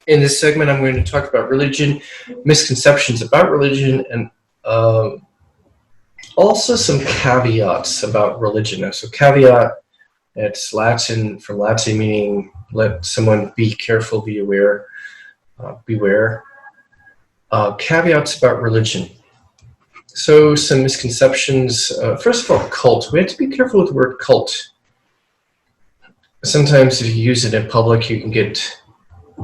In this segment, I'm going to talk about religion, misconceptions about religion, and also some caveats about religion. So caveat, it's Latin, from Latin meaning let someone be careful, be aware, beware. Caveats about religion. So some misconceptions. First of all, cult. We have to be careful with the word cult. Sometimes if you use it in public, you can get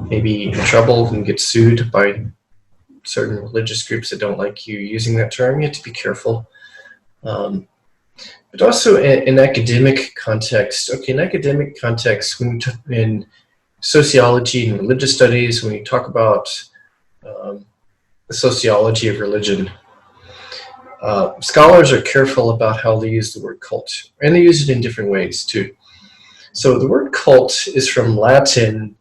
maybe in trouble and get sued by certain religious groups that don't like you using that term. You have to be careful. But also in academic context. Okay, in academic context, in sociology and religious studies, when you talk about the sociology of religion, scholars are careful about how they use the word cult, and they use it in different ways too. So the word cult is from Latin,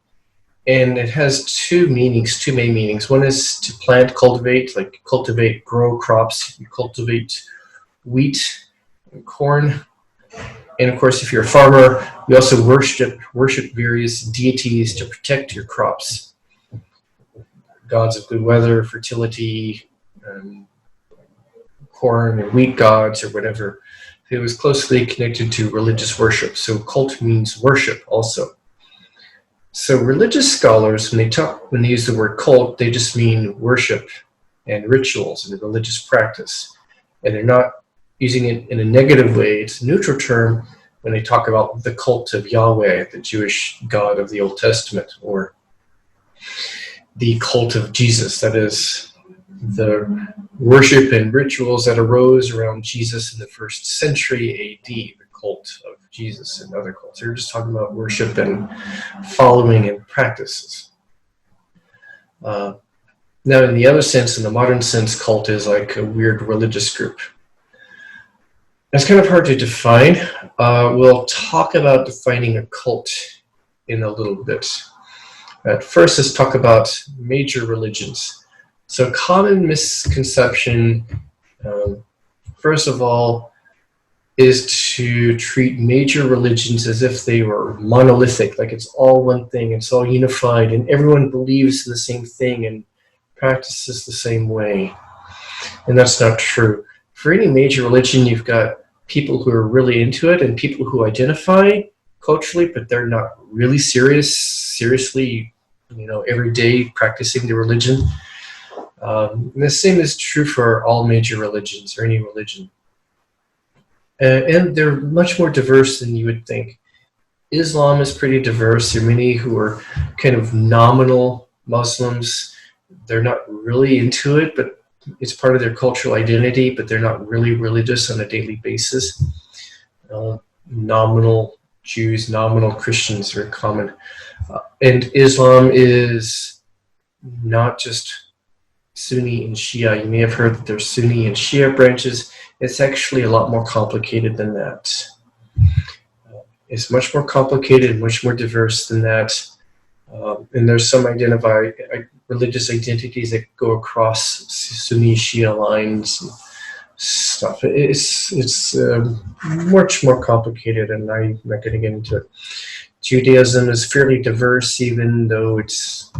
and it has two main meanings. One is to plant, cultivate, like cultivate, grow crops. You cultivate wheat and corn. And of course, if you're a farmer, you also worship various deities to protect your crops. Gods of good weather, fertility, corn and wheat gods or whatever. It was closely connected to religious worship. So cult means worship also. So religious scholars, when they use the word cult, they just mean worship and rituals and religious practice. And they're not using it in a negative way. It's a neutral term when they talk about the cult of Yahweh, the Jewish God of the Old Testament, or the cult of Jesus, that is the worship and rituals that arose around Jesus in the 1st century AD, the cult of Jesus and other cults. They're just talking about worship and following and practices. Now, in the other sense, in the modern sense, cult is like a weird religious group. It's kind of hard to define. We'll talk about defining a cult in a little bit. But first, let's talk about major religions. So common misconception, first of all, is to treat major religions as if they were monolithic, like it's all one thing, it's all unified, and everyone believes the same thing and practices the same way. And that's not true. For any major religion, you've got people who are really into it and people who identify culturally, but they're not really seriously, every day practicing the religion. And the same is true for all major religions or any religion. And they're much more diverse than you would think. Islam is pretty diverse. There are many who are kind of nominal Muslims. They're not really into it, but it's part of their cultural identity, but they're not really religious on a daily basis. Nominal Jews, nominal Christians are common. And Islam is not just Sunni and Shia. You may have heard that there's Sunni and Shia branches. It's actually a lot more complicated than that. It's much more complicated, much more diverse than that. And there's some religious identities that go across Sunni Shia lines and stuff. It's much more complicated, and I'm not going to get into it. Judaism is fairly diverse, even though it's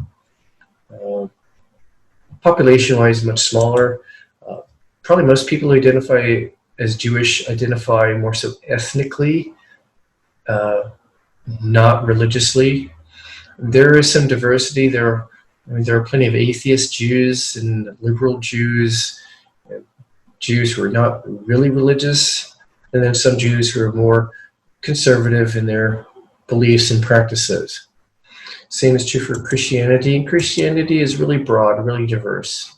population-wise much smaller. Probably most people who identify as Jewish identify more so ethnically, not religiously. There is some diversity. There are plenty of atheist Jews and liberal Jews, Jews who are not really religious, and then some Jews who are more conservative in their beliefs and practices. Same is true for Christianity. Christianity is really broad, really diverse.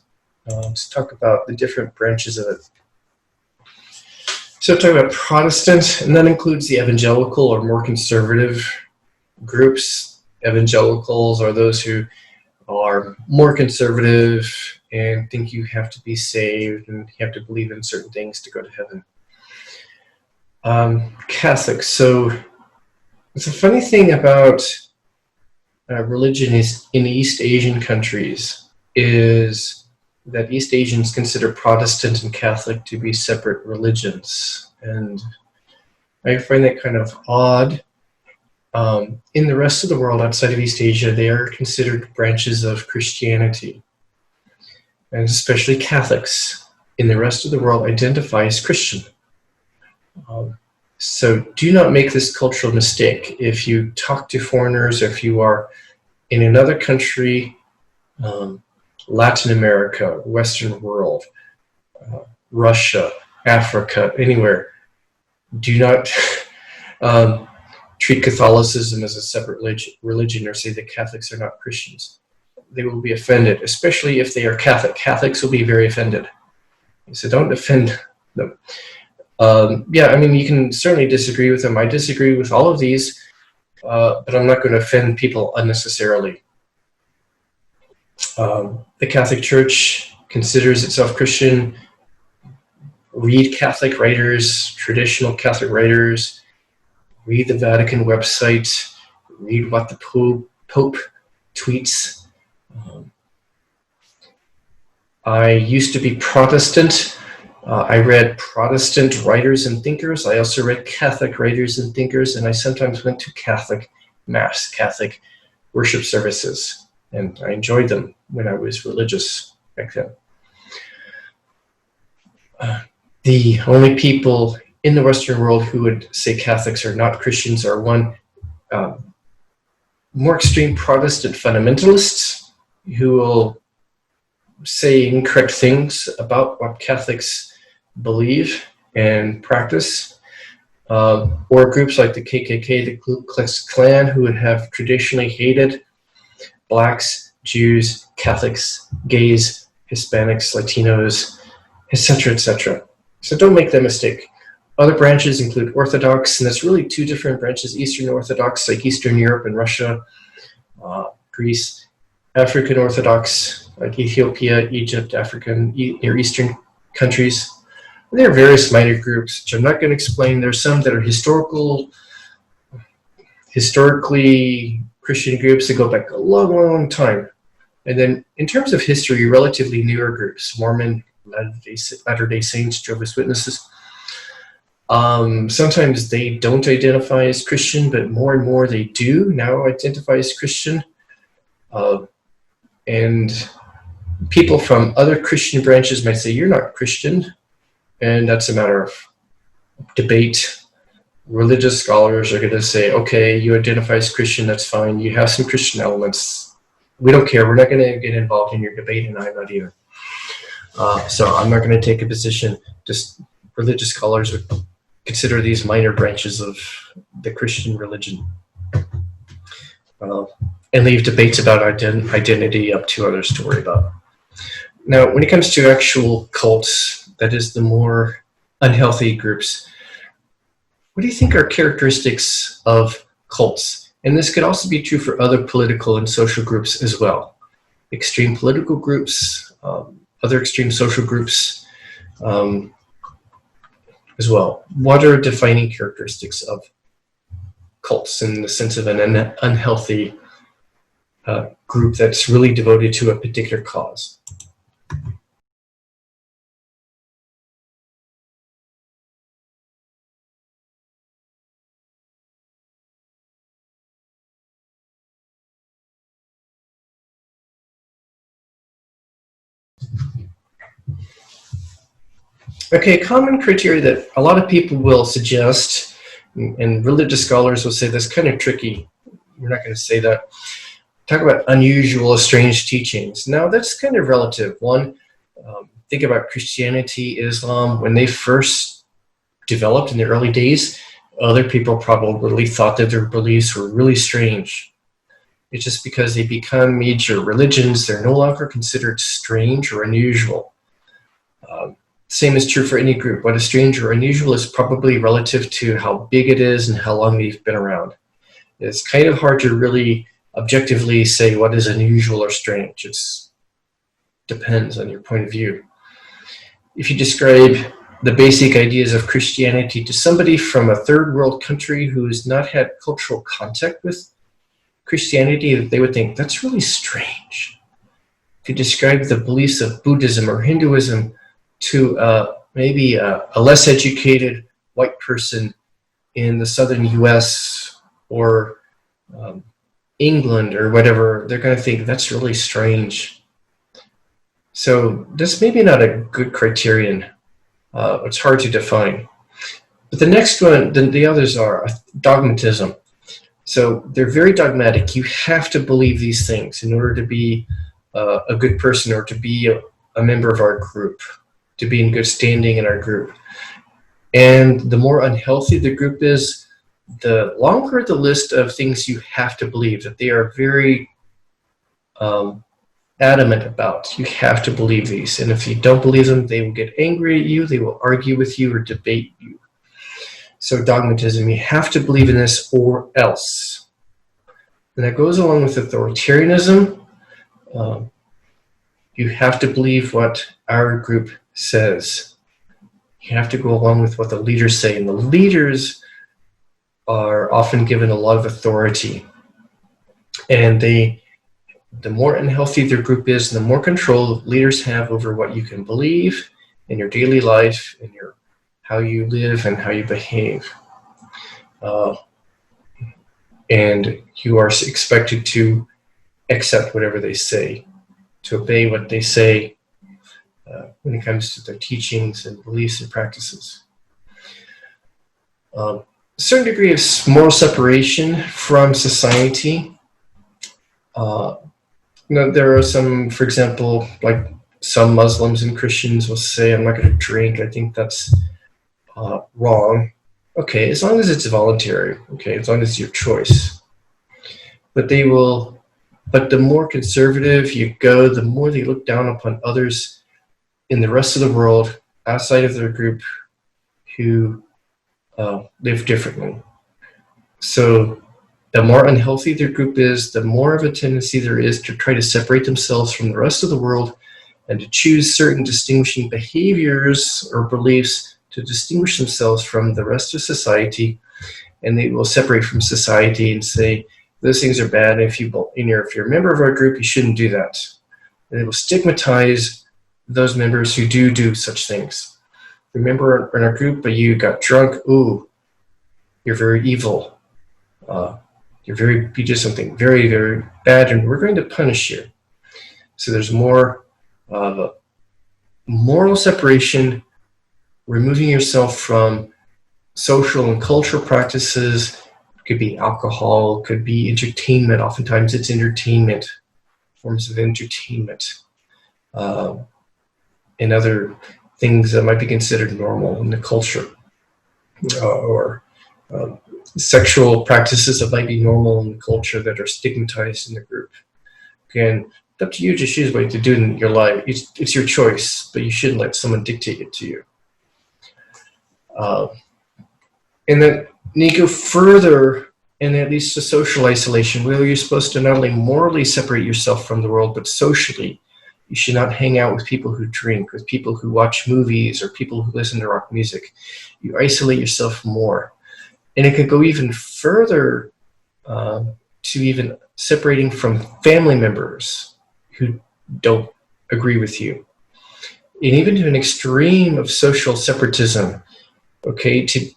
Let's talk about the different branches of it. So talk about Protestant, and that includes the evangelical or more conservative groups. Evangelicals are those who are more conservative and think you have to be saved and you have to believe in certain things to go to heaven. Catholics. So it's a funny thing about religion is in East Asian countries is that East Asians consider Protestant and Catholic to be separate religions. And I find that kind of odd. In the rest of the world outside of East Asia, they are considered branches of Christianity, and especially Catholics in the rest of the world identify as Christian. So do not make this cultural mistake. If you talk to foreigners, or if you are in another country, Latin America, Western world, Russia, Africa, anywhere, do not treat Catholicism as a separate religion or say that Catholics are not Christians. They will be offended, especially if they are Catholic. Catholics will be very offended. So don't offend them. Yeah, I mean, you can certainly disagree with them. I disagree with all of these, but I'm not going to offend people unnecessarily. The Catholic Church considers itself Christian. Read Catholic writers, traditional Catholic writers, read the Vatican website, read what the Pope tweets. I used to be Protestant. I read Protestant writers and thinkers. I also read Catholic writers and thinkers, and I sometimes went to Catholic Mass, Catholic worship services, and I enjoyed them when I was religious back then. The only people in the Western world who would say Catholics are not Christians are one, more extreme Protestant fundamentalists who will say incorrect things about what Catholics believe and practice, or groups like the KKK, the Ku Klux Klan, who would have traditionally hated blacks, Jews, Catholics, gays, Hispanics, Latinos, etc., etc. So don't make that mistake. Other branches include Orthodox, and there's really two different branches: Eastern Orthodox, like Eastern Europe and Russia, Greece; African Orthodox, like Ethiopia, Egypt, African, Near Eastern countries. And there are various minor groups, which I'm not going to explain. There's some that are historically Christian groups that go back a long, long time. And then in terms of history, relatively newer groups: Mormon, Latter-day Saints, Jehovah's Witnesses. Sometimes they don't identify as Christian, but more and more they do now identify as Christian. And people from other Christian branches might say, you're not Christian. And that's a matter of debate. Religious scholars are going to say, okay, you identify as Christian, that's fine. You have some Christian elements. We don't care. We're not going to get involved in your debate, and I'm not either. So I'm not going to take a position. Just religious scholars would consider these minor branches of the Christian religion, and leave debates about identity up to others to worry about. Now, when it comes to actual cults, that is the more unhealthy groups, what do you think are characteristics of cults? And this could also be true for other political and social groups as well. Extreme political groups, other extreme social groups as well. What are defining characteristics of cults in the sense of an unhealthy group that's really devoted to a particular cause? Okay, common criteria that a lot of people will suggest, and religious scholars will say that's kind of tricky. We're not going to say that. Talk about unusual or strange teachings. Now, that's kind of relative. One, think about Christianity, Islam. When they first developed in the early days, other people probably thought that their beliefs were really strange. It's just because they become major religions, they're no longer considered strange or unusual. Same is true for any group. What is strange or unusual is probably relative to how big it is and how long they've been around. It's kind of hard to really objectively say what is unusual or strange. It depends on your point of view. If you describe the basic ideas of Christianity to somebody from a third world country who has not had cultural contact with Christianity, they would think that's really strange. If you describe the beliefs of Buddhism or Hinduism to maybe a less educated white person in the southern US or England or whatever, they're going to think that's really strange. So this may be not a good criterion. It's hard to define. But the next one, the others are dogmatism. So they're very dogmatic. You have to believe these things in order to be a good person or to be a member of our group, to be in good standing in our group. And the more unhealthy the group is, the longer the list of things you have to believe, that they are very adamant about. You have to believe these. And if you don't believe them, they will get angry at you, they will argue with you or debate you. So dogmatism, you have to believe in this or else. And that goes along with authoritarianism. You have to believe what our group says. You have to go along with what the leaders say. And the leaders are often given a lot of authority. And the more unhealthy their group is, the more control leaders have over what you can believe in your daily life, in your how you live and how you behave. And you are expected to accept whatever they say, to obey what they say when it comes to their teachings and beliefs and practices. A certain degree of moral separation from society. There are some, for example, like some Muslims and Christians will say, I'm not going to drink. I think that's wrong. Okay, as long as it's voluntary. Okay, as long as it's your choice. But the more conservative you go, the more they look down upon others in the rest of the world outside of their group who live differently. So the more unhealthy their group is, the more of a tendency there is to try to separate themselves from the rest of the world and to choose certain distinguishing behaviors or beliefs to distinguish themselves from the rest of society. And they will separate from society and say, those things are bad. If you're a member of our group, you shouldn't do that. And they will stigmatize those members who do such things. Remember in our group, but you got drunk. Ooh, you're very evil. You did something very, very bad, and we're going to punish you. So there's more moral separation, removing yourself from social and cultural practices. It could be alcohol, could be entertainment. Oftentimes it's entertainment, forms of entertainment, and other things that might be considered normal in the culture, or sexual practices that might be normal in the culture that are stigmatized in the group. Again, it's up to you to choose what to do in your life. It's your choice, but you shouldn't let someone dictate it to you. And then you go further, and that leads to social isolation, where you're supposed to not only morally separate yourself from the world, but socially. You should not hang out with people who drink, with people who watch movies, or people who listen to rock music. You isolate yourself more. And it could go even further to even separating from family members who don't agree with you. And even to an extreme of social separatism. Okay, to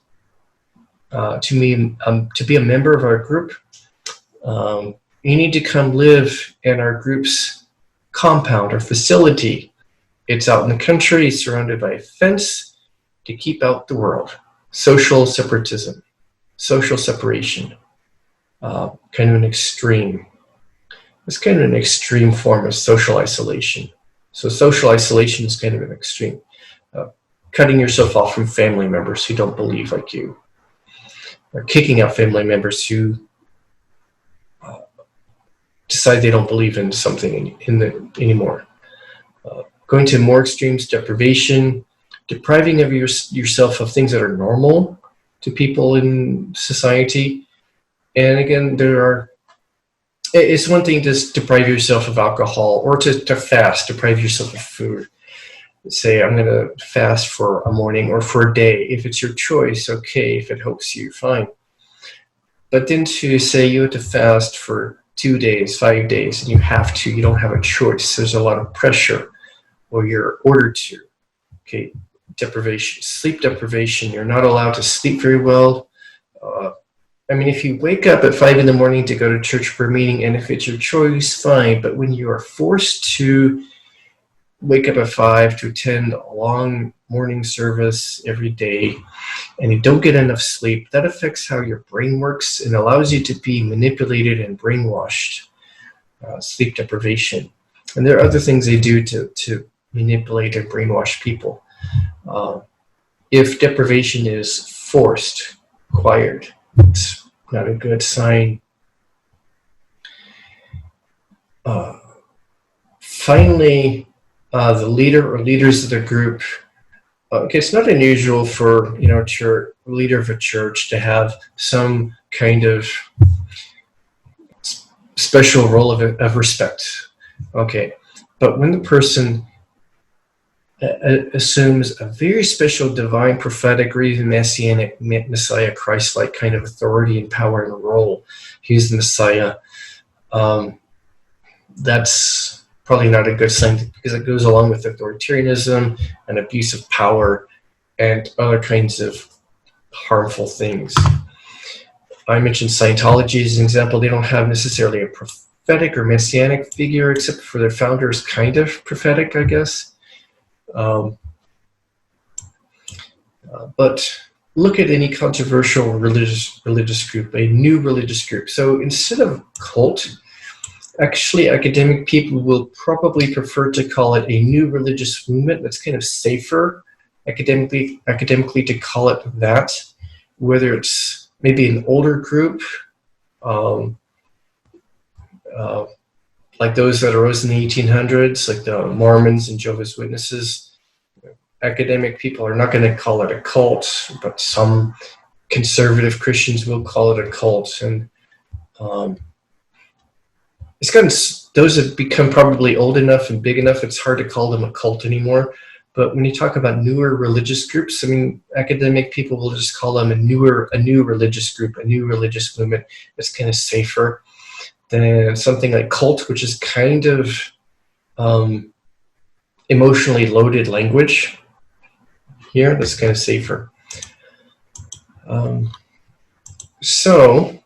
be a member of our group, you need to come live in our group's compound or facility. It's out in the country, surrounded by a fence to keep out the world. Social separatism, social separation, kind of an extreme. It's kind of an extreme form of social isolation. So social isolation is kind of an extreme. Cutting yourself off from family members who don't believe like you, or kicking out family members who decide they don't believe in something anymore. Going to more extremes, deprivation, depriving of yourself of things that are normal to people in society. And again, it's one thing to deprive yourself of alcohol, or to fast, deprive yourself of food. Say, I'm going to fast for a morning or for a day. If it's your choice, okay. If it helps you, fine. But then to say you have to fast for 2 days, 5 days, and you don't have a choice. There's a lot of pressure, or you're ordered to. Okay, deprivation, sleep deprivation. You're not allowed to sleep very well. I mean, if you wake up at 5 in the morning to go to church for a meeting, and if it's your choice, fine. But when you are forced to wake up at 5 to attend a long morning service every day, and you don't get enough sleep, that affects how your brain works and allows you to be manipulated and brainwashed. Sleep deprivation. And there are other things they do to manipulate and brainwash people. If deprivation is forced, acquired, it's not a good sign. Finally, the leader or leaders of the group. Okay, it's not unusual for leader of a church to have some kind of special role of respect. Okay, but when the person assumes a very special divine, prophetic, or even messianic, Messiah, Christ-like kind of authority and power and role, he's the Messiah, that's probably not a good sign, because it goes along with authoritarianism and abuse of power and other kinds of harmful things. I mentioned Scientology as an example. They don't have necessarily a prophetic or messianic figure, except for their founder is kind of prophetic, I guess. But look at any controversial religious group, a new religious group. So instead of cult, actually academic people will probably prefer to call it a new religious movement. That's kind of safer academically to call it that, whether it's maybe an older group, like those that arose in the 1800s, like the Mormons and Jehovah's Witnesses. Academic people are not going to call it a cult, but some conservative Christians will call it a cult. And those have become probably old enough and big enough, it's hard to call them a cult anymore. But when you talk about newer religious groups, I mean, academic people will just call them a new religious group, a new religious movement. It's kind of safer than something like cult, which is kind of emotionally loaded language. Here, that's kind of safer. So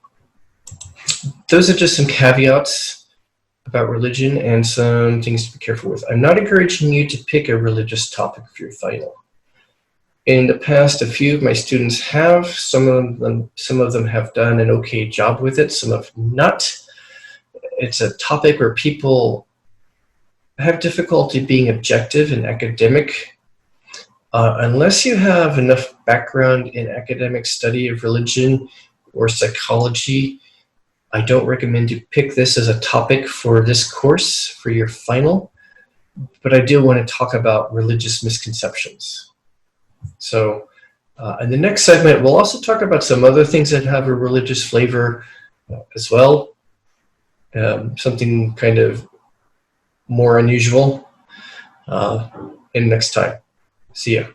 those are just some caveats about religion and some things to be careful with. I'm not encouraging you to pick a religious topic for your final. In the past, a few of my students have. Some of them have done an okay job with it, some have not. It's a topic where people have difficulty being objective and academic. Unless you have enough background in academic study of religion or psychology, I don't recommend you pick this as a topic for this course for your final, but I do want to talk about religious misconceptions. So in the next segment, we'll also talk about some other things that have a religious flavor as well, something kind of more unusual in next time. See ya.